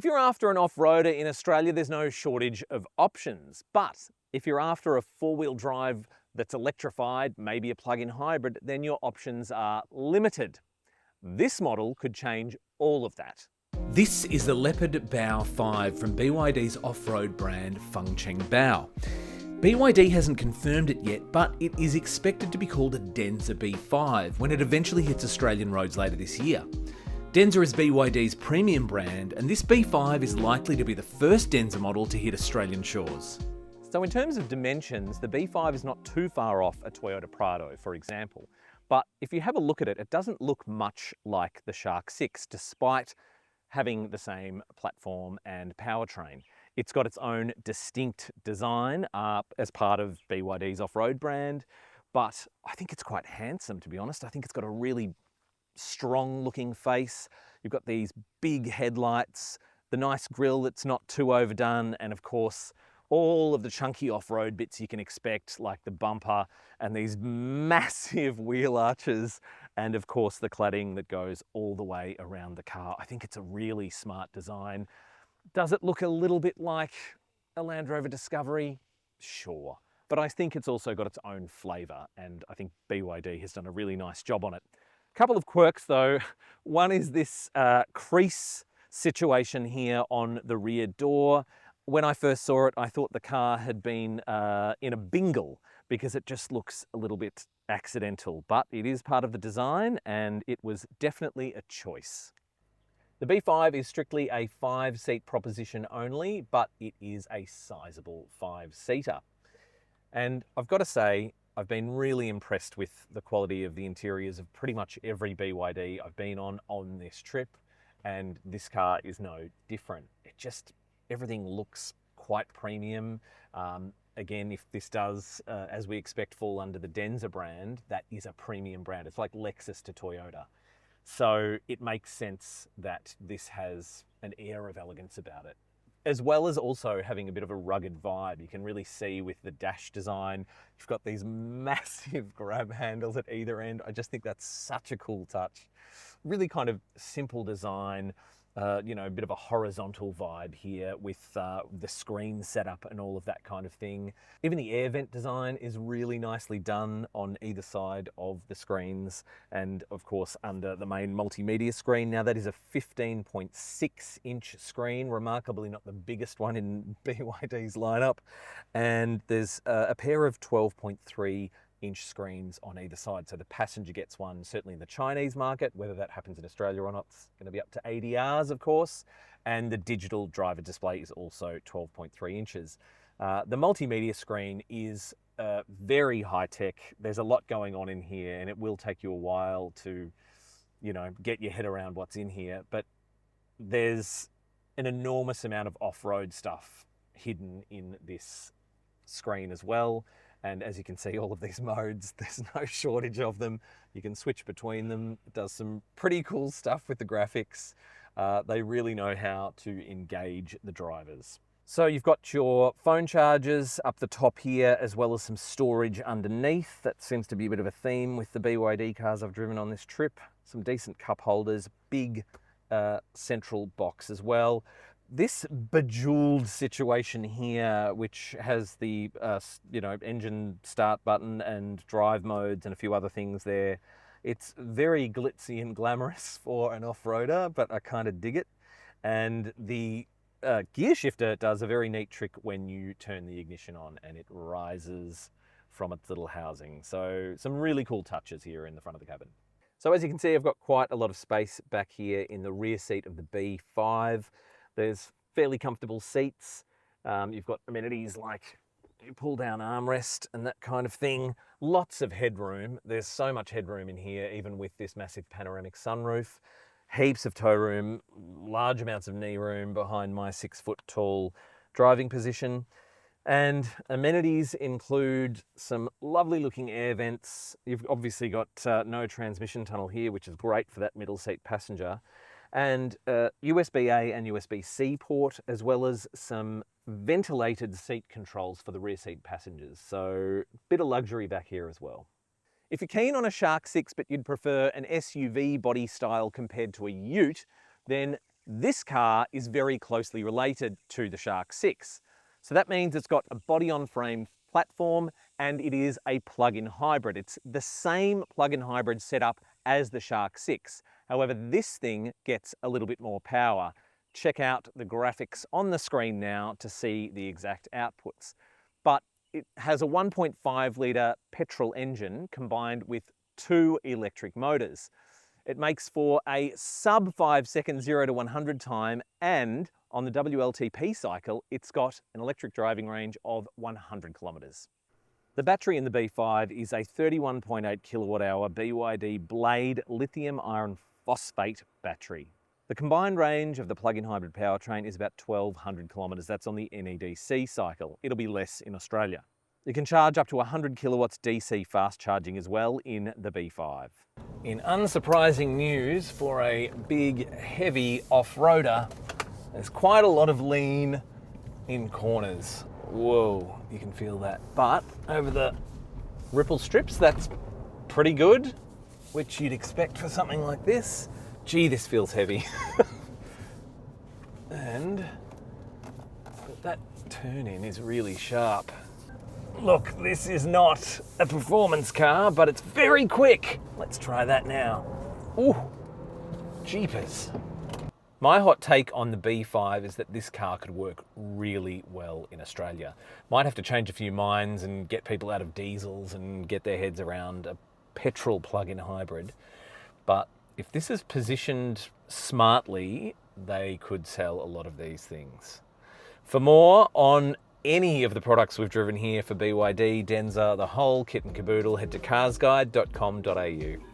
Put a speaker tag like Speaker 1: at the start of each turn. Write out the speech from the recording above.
Speaker 1: If you're after an off-roader in Australia, there's no shortage of options. But if you're after a four-wheel drive that's electrified, maybe a plug-in hybrid, then your options are limited. This model could change all of that. This is the Leopard Bao 5 from BYD's off-road brand Fangchengbao. BYD hasn't confirmed it yet, but it is expected to be called a Denza B5 when it eventually hits Australian roads later this year. Denza is BYD's premium brand, and this B5 is likely to be the first Denza model to hit Australian shores. So in terms of dimensions, the B5 is not too far off a Toyota Prado, for example. But if you have a look at it, it doesn't look much like the Shark 6, despite having the same platform and powertrain. It's got its own distinct design as part of BYD's off-road brand, but I think it's quite handsome, to be honest. I think it's got a really strong looking face. You've got these big headlights, the nice grille that's not too overdone, and of course all of the chunky off-road bits you can expect, like the bumper and these massive wheel arches, and of course the cladding that goes all the way around the car. I think it's a really smart design. Does it look a little bit like a Land Rover Discovery? Sure, but I think it's also got its own flavour, and I think BYD has done a really nice job on it. Couple of quirks though. One is this crease situation here on the rear door. When I first saw it, I thought the car had been in a bingle because it just looks a little bit accidental, but it is part of the design and it was definitely a choice. The B5 is strictly a 5-seat proposition only, but it is a sizable 5-seater. And I've got to say, I've been really impressed with the quality of the interiors of pretty much every BYD I've been on this trip, and this car is no different. Everything looks quite premium. Again, if this does, as we expect, fall under the Denza brand, that is a premium brand. It's like Lexus to Toyota. So it makes sense that this has an air of elegance about it, as well as also having a bit of a rugged vibe. You can really see with the dash design, you've got these massive grab handles at either end. I just think that's such a cool touch. Really kind of simple design, you know, a bit of a horizontal vibe here with the screen setup and all of that kind of thing. Even the air vent design is really nicely done on either side of the screens, and of course under the main multimedia screen. Now that is a 15.6-inch screen, remarkably not the biggest one in BYD's lineup, and there's a pair of 12.3-inch screens on either side. So the passenger gets one, certainly in the Chinese market. Whether that happens in Australia or not, it's going to be up to ADRs, of course. And the digital driver display is also 12.3 inches. The multimedia screen is very high tech. There's a lot going on in here, and it will take you a while to, you know, get your head around what's in here. But there's an enormous amount of off-road stuff hidden in this screen as well. And as you can see, all of these modes, there's no shortage of them. You can switch between them. It does some pretty cool stuff with the graphics. They really know how to engage the drivers. So you've got your phone chargers up the top here, as well as some storage underneath. That seems to be a bit of a theme with the BYD cars I've driven on this trip. Some decent cup holders, big central box as well. This bejeweled situation here, which has the you know, engine start button and drive modes and a few other things there, it's very glitzy and glamorous for an off-roader, but I kind of dig it. And the gear shifter does a very neat trick when you turn the ignition on, and it rises from its little housing. So some really cool touches here in the front of the cabin. So as you can see, I've got quite a lot of space back here in the rear seat of the B5. There's fairly comfortable seats. You've got amenities like you pull down armrest and that kind of thing. Lots of headroom. There's so much headroom in here, even with this massive panoramic sunroof. Heaps of tow room, large amounts of knee room behind my 6-foot tall driving position. And amenities include some lovely looking air vents. You've obviously got no transmission tunnel here, which is great for that middle seat passenger. And USB-A and USB-C port, as well as some ventilated seat controls for the rear seat passengers. So a bit of luxury back here as well. If you're keen on a Shark 6 but you'd prefer an SUV body style compared to a ute, then This car is very closely related to the Shark 6. So that means it's got a body-on-frame platform and it is a plug-in hybrid. It's the same plug-in hybrid setup as the Shark 6. However, this thing gets a little bit more power. Check out the graphics on the screen now to see the exact outputs. But it has a 1.5 litre petrol engine combined with 2 electric motors. It makes for a sub 5 second 0 to 100 time, and on the WLTP cycle, it's got an electric driving range of 100 kilometres. The battery in the B5 is a 31.8 kilowatt hour BYD Blade lithium iron phosphate battery. The combined range of the plug-in hybrid powertrain is about 1,200 kilometres. That's on the NEDC cycle. It'll be less in Australia. You can charge up to 100 kilowatts DC fast charging as well in the B5. In unsurprising news for a big, heavy off-roader, there's quite a lot of lean in corners. Whoa, you can feel that. But over the ripple strips, that's pretty good, which you'd expect for something like this. Gee, this feels heavy. And that turn in is really sharp. Look, this is not a performance car, but it's very quick. Let's try that now. Ooh, jeepers. My hot take on the B5 is that this car could work really well in Australia. Might have to change a few minds and get people out of diesels and get their heads around a petrol plug-in hybrid. But if this is positioned smartly, they could sell a lot of these things. For more on any of the products we've driven here for BYD, Denza, the whole kit and caboodle, head to carsguide.com.au.